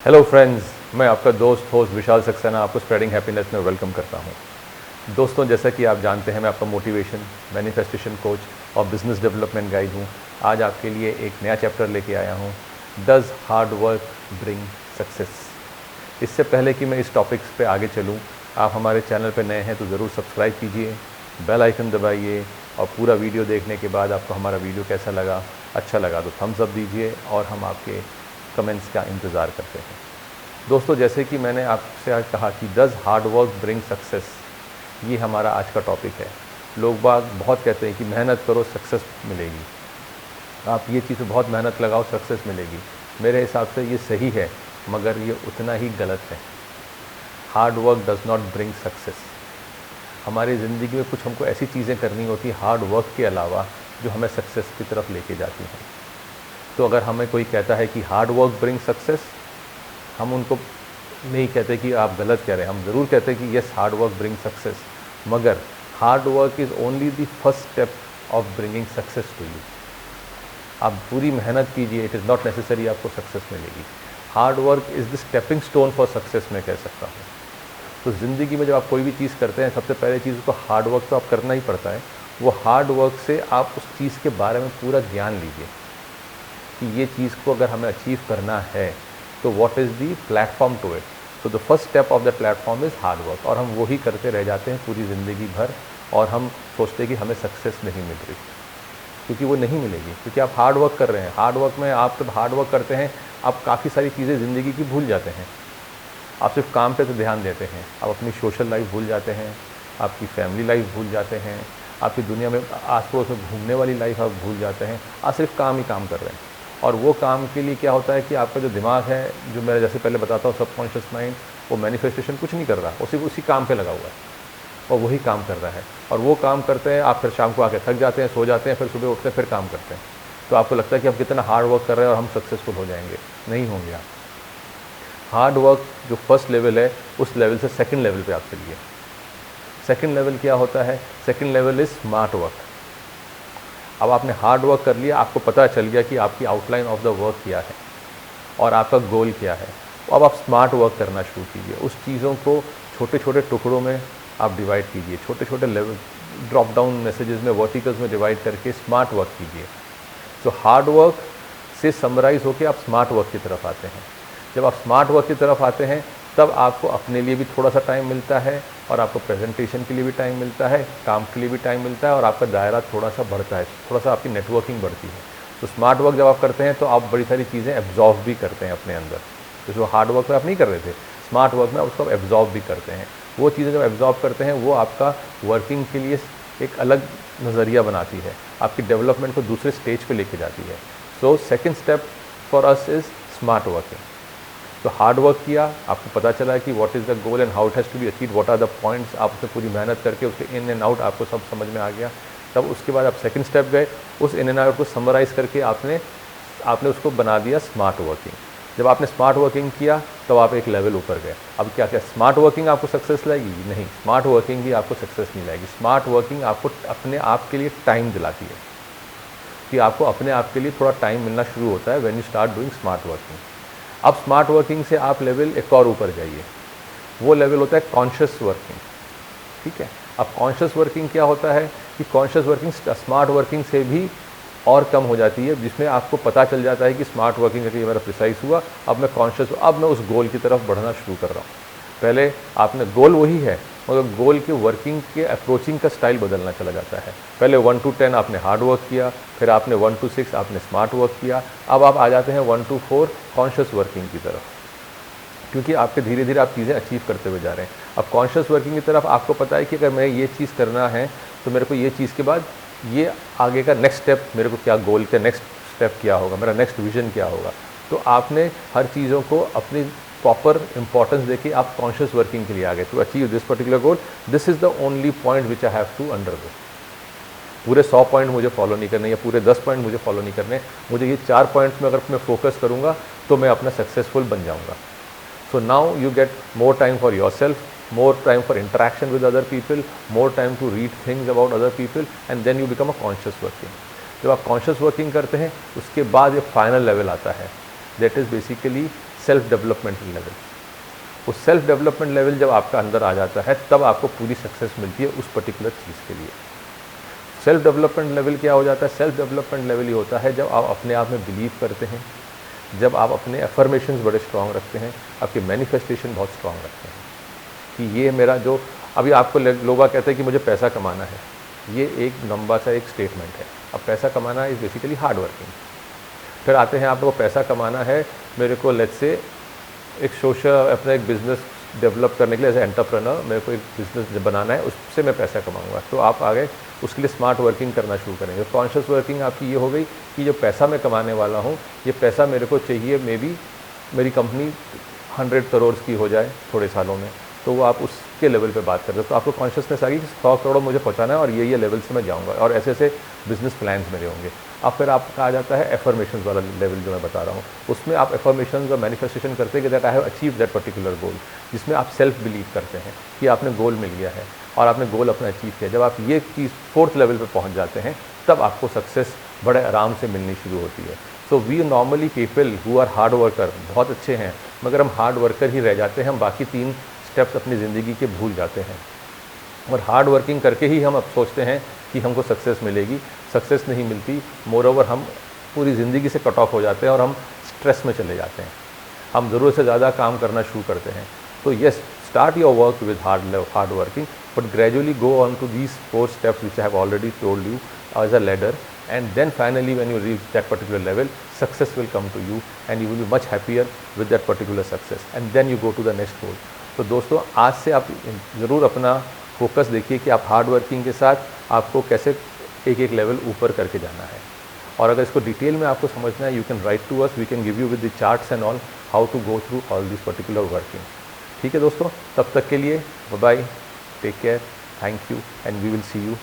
Hello friends, मैं आपका दोस्त होस्ट विशाल सक्सेना आपको स्प्रेडिंग हैप्पीनेस में वेलकम करता हूं। दोस्तों, जैसा कि आप जानते हैं, मैं आपका मोटिवेशन, मैनिफेस्टेशन कोच और बिजनेस डेवलपमेंट गाइड हूं। आज आपके लिए एक नया चैप्टर लेके आया हूं, does hard work bring success. इससे पहले कि मैं इस टॉपिक्स पे आगे चलूं, आप हमारे चैनल पे नए हैं तो ज़रूर सब्सक्राइब कीजिए, बेल आइकन दबाइए और पूरा वीडियो देखने के बाद आपको हमारा वीडियो कैसा लगा, अच्छा लगा तो थम्स अप दीजिए और हम आपके कमेंट्स का इंतज़ार करते हैं। दोस्तों, जैसे कि मैंने आपसे आज कहा कि does hard work bring success, ये हमारा आज का टॉपिक है। लोग बाग बहुत कहते हैं कि मेहनत करो सक्सेस मिलेगी, आप ये चीज़ में बहुत मेहनत लगाओ सक्सेस मिलेगी। मेरे हिसाब से ये सही है, मगर ये उतना ही गलत है। Hard work does not bring success. हमारी ज़िंदगी में कुछ हमको ऐसी चीज़ें करनी होती हार्ड वर्क के अलावा जो हमें सक्सेस की तरफ लेके जाती हैं। तो अगर हमें कोई कहता है कि हार्ड वर्क ब्रिंग सक्सेस, हम उनको नहीं कहते कि आप गलत कह रहे हैं। हम ज़रूर कहते हैं कि yes, hard work bring success, मगर hard work is only the first step of bringing success to you. आप पूरी मेहनत कीजिए, इट इज़ नॉट नेसेसरी आपको सक्सेस मिलेगी। Hard work is the stepping stone for success, मैं कह सकता हूँ। तो ज़िंदगी में जब आप कोई भी चीज़ करते हैं, सबसे पहले चीज़ को हार्ड वर्क तो आप करना ही पड़ता है। वो हार्ड वर्क से आप उस चीज़ के बारे में पूरा ज्ञान लीजिए कि ये चीज़ को अगर हमें अचीव करना है तो what is the platform to it. तो the first step of the platform is hard work. और हम वही करते रह जाते हैं पूरी ज़िंदगी भर, और हम सोचते हैं कि हमें सक्सेस नहीं मिल रही, क्योंकि वो नहीं मिलेगी, क्योंकि आप हार्ड वर्क कर रहे हैं। हार्ड वर्क में आप जब हार्ड वर्क करते हैं, आप काफ़ी सारी चीज़ें ज़िंदगी की भूल जाते हैं। आप सिर्फ काम पे तो ध्यान देते हैं, आप अपनी सोशल लाइफ भूल जाते हैं, आपकी फैमिली लाइफ भूल जाते हैं, आपकी दुनिया में आस पड़ोस में घूमने वाली लाइफ आप भूल जाते हैं। आप सिर्फ काम ही काम कर रहे हैं। और वो काम के लिए क्या होता है कि आपका जो दिमाग है, जो मैं जैसे पहले बताता हूँ सबकॉन्शियस माइंड, वो मैनिफेस्टेशन कुछ नहीं कर रहा, वो सिर्फ उसी काम पे लगा हुआ है और वही काम कर रहा है। और वो काम करते हैं, आप फिर शाम को आके थक जाते हैं, सो जाते हैं, फिर सुबह उठते हैं, फिर काम करते हैं। तो आपको लगता है कि आप कितना हार्ड वर्क कर रहे हैं और हम सक्सेसफुल हो जाएंगे। नहीं होंगे आप। हार्ड वर्क जो फर्स्ट लेवल है, उस लेवल से सेकंड लेवल पे आप चलिए। सेकंड लेवल क्या होता है? Second level is smart work. अब आपने हार्ड वर्क कर लिया, आपको पता चल गया कि आपकी आउटलाइन ऑफ द वर्क क्या है और आपका गोल क्या है। अब आप स्मार्ट वर्क करना शुरू कीजिए। उस चीज़ों को छोटे छोटे टुकड़ों में आप डिवाइड कीजिए, छोटे छोटे लेवल ड्रॉप डाउन मैसेजेस में, वर्टिकल्स में डिवाइड करके स्मार्ट वर्क कीजिए। तो हार्ड वर्क से समराइज़ होकर आप स्मार्ट वर्क की तरफ आते हैं। जब आप स्मार्ट वर्क की तरफ आते हैं, तब आपको अपने लिए भी थोड़ा सा टाइम मिलता है, और आपको प्रेजेंटेशन के लिए भी टाइम मिलता है, काम के लिए भी टाइम मिलता है, और आपका दायरा थोड़ा सा बढ़ता है, थोड़ा सा आपकी नेटवर्किंग बढ़ती है। तो स्मार्ट वर्क जब आप करते हैं तो आप बड़ी सारी चीज़ें एब्जॉर्व भी करते हैं अपने अंदर, जो हार्ड वर्क में आप नहीं कर रहे थे, स्मार्ट वर्क में आप उसको एब्जॉर्व भी करते हैं। वो चीज़ें जब एब्जॉर्व करते हैं, वो आपका वर्किंग के लिए एक अलग नज़रिया बनाती है, आपकी डेवलपमेंट को दूसरे स्टेज पे लेके जाती है। So second step for us is smart working. तो हार्ड वर्क किया, आपको पता चला कि what is the goal and how it has to be achieve, what are the points, आप उसमें पूरी मेहनत करके उसके इन एंड आउट आपको सब समझ में आ गया। तब उसके बाद आप सेकंड स्टेप गए, उस इन एंड आउट को समराइज़ करके आपने उसको बना दिया स्मार्ट वर्किंग। जब आपने स्मार्ट वर्किंग किया, तब आप एक लेवल ऊपर गए। अब क्या क्या स्मार्ट वर्किंग आपको सक्सेस लाएगी? नहीं, स्मार्ट वर्किंग भी आपको सक्सेस नहीं लाएगी। स्मार्ट वर्किंग आपको अपने आप के लिए टाइम दिलाती है, कि आपको अपने आप के लिए थोड़ा टाइम मिलना शुरू होता है when you start doing smart working. अब स्मार्ट वर्किंग से आप लेवल एक और ऊपर जाइए, वो लेवल होता है कॉन्शियस वर्किंग। ठीक है, अब कॉन्शियस वर्किंग क्या होता है कि कॉन्शियस वर्किंग स्मार्ट वर्किंग से भी और कम हो जाती है, जिसमें आपको पता चल जाता है कि स्मार्ट वर्किंग करके ये मेरा प्रिसाइज हुआ, अब मैं कॉन्शियस, अब मैं उस गोल की तरफ बढ़ना शुरू कर रहा हूँ। पहले आपने गोल वही है, मगर गोल के वर्किंग के अप्रोचिंग का स्टाइल बदलना चला जाता है। पहले 1 to 10 आपने हार्ड वर्क किया, फिर आपने 1 to 6 आपने स्मार्ट वर्क किया, अब आप आ जाते हैं 1 to 4 कॉन्शियस वर्किंग की तरफ, क्योंकि आपके धीरे धीरे आप चीज़ें अचीव करते हुए जा रहे हैं। अब कॉन्शियस वर्किंग की तरफ आपको पता है कि अगर मैं ये चीज़ करना है, तो मेरे को ये चीज़ के बाद ये आगे का नेक्स्ट स्टेप, मेरे को क्या गोल का नेक्स्ट स्टेप क्या होगा, मेरा नेक्स्ट विजन क्या होगा। तो आपने हर चीज़ों को अपनी प्रॉपर इंपॉर्टेंस देके आप कॉन्शियस वर्किंग के लिए आ गए to achieve this particular goal. This is the only point which I have to undergo. पूरे 100 पॉइंट मुझे फॉलो नहीं करने, या पूरे 10 पॉइंट मुझे फॉलो नहीं करने, मुझे ये 4 पॉइंट्स में अगर मैं फोकस करूँगा तो मैं अपना सक्सेसफुल बन जाऊँगा। So now you get more time for your self, more time for interaction with other people, more time to read things about other people, and then you become a conscious working. जब आप conscious working करते हैं, उसके बाद ये final level आता है, that is basically self development level. वो सेल्फ डेवलपमेंट लेवल जब आपका अंदर आ जाता है तब आपको पूरी सक्सेस मिलती है उस पर्टिकुलर चीज़ के लिए। सेल्फ डेवलपमेंट लेवल क्या हो जाता है? सेल्फ डेवलपमेंट लेवल ही होता है जब आप अपने आप में बिलीव करते हैं, जब आप अपने अफर्मेशंस बड़े स्ट्रांग रखते हैं, आपके मैनिफेस्टेशन बहुत स्ट्रांग रखते हैं कि ये मेरा जो अभी आपको लोग कहते हैं कि मुझे पैसा कमाना है, ये एक लंबा सा एक स्टेटमेंट है। अब पैसा कमाना इज़ बेसिकली हार्ड वर्किंग। फिर आते हैं आपको पैसा कमाना है, मेरे को लेट्स से एक सोशल अपना एक बिज़नेस डेवलप करने के लिए एज ए एंटरप्रेन्योर मेरे को एक बिज़नेस बनाना है, उससे मैं पैसा कमाऊंगा। तो आप आगे उसके लिए स्मार्ट वर्किंग करना शुरू करेंगे। कॉन्शियस वर्किंग आपकी ये हो गई कि जो पैसा मैं कमाने वाला हूँ, ये पैसा मेरे को चाहिए, मे बी मेरी कंपनी 100 करोड़ की हो जाए थोड़े सालों में, तो वो आप उसके लेवल पे बात करते हो। तो आपको कॉन्शियसनेस आ गई कि 100 करोड़ मुझे पहुंचाना है और ये लेवल से मैं जाऊंगा और ऐसे ऐसे बिजनेस प्लान्स मेरे होंगे। अब फिर आपका आ जाता है एफर्मेशंस वाला लेवल जो मैं बता रहा हूँ, उसमें आप एफर्मेशंस और मैनिफेस्टेशन करते हैं कि that I have achieve that particular goal, जिसमें आप सेल्फ बिलीव करते हैं कि आपने गोल मिल गया है और आपने गोल अपना अचीव किया। जब आप ये चीज़ 4th लेवल पर पहुँच जाते हैं तब आपको सक्सेस बड़े आराम से मिलनी शुरू होती है। So we normally people who are hard worker बहुत अच्छे हैं, मगर हम हार्ड वर्कर ही रह जाते हैं, हम बाकी 3 स्टेप्स अपनी ज़िंदगी के भूल जाते हैं और हार्ड वर्किंग करके ही हम अब सोचते हैं कि हमको सक्सेस मिलेगी। सक्सेस नहीं मिलती, मोर ओवर हम पूरी ज़िंदगी से कट ऑफ हो जाते हैं और हम स्ट्रेस में चले जाते हैं, हम ज़रूरत से ज़्यादा काम करना शुरू करते हैं। तो yes, start your work with hard working, but gradually go on to these 4 steps which I have already told you as a ladder, and then finally when you reach that particular level, success will come to you and you will be much happier with that particular success, and then you go to the next goal. तो दोस्तों, आज से आप ज़रूर अपना focus देखिए कि आप हार्ड वर्किंग के साथ आपको कैसे एक एक लेवल ऊपर करके जाना है। और अगर इसको डिटेल में आपको समझना है, you can write to us, we can give you with the charts and all how to go through all this particular working. ठीक है दोस्तों, तब तक के लिए bye bye, take care, thank you, and we will see you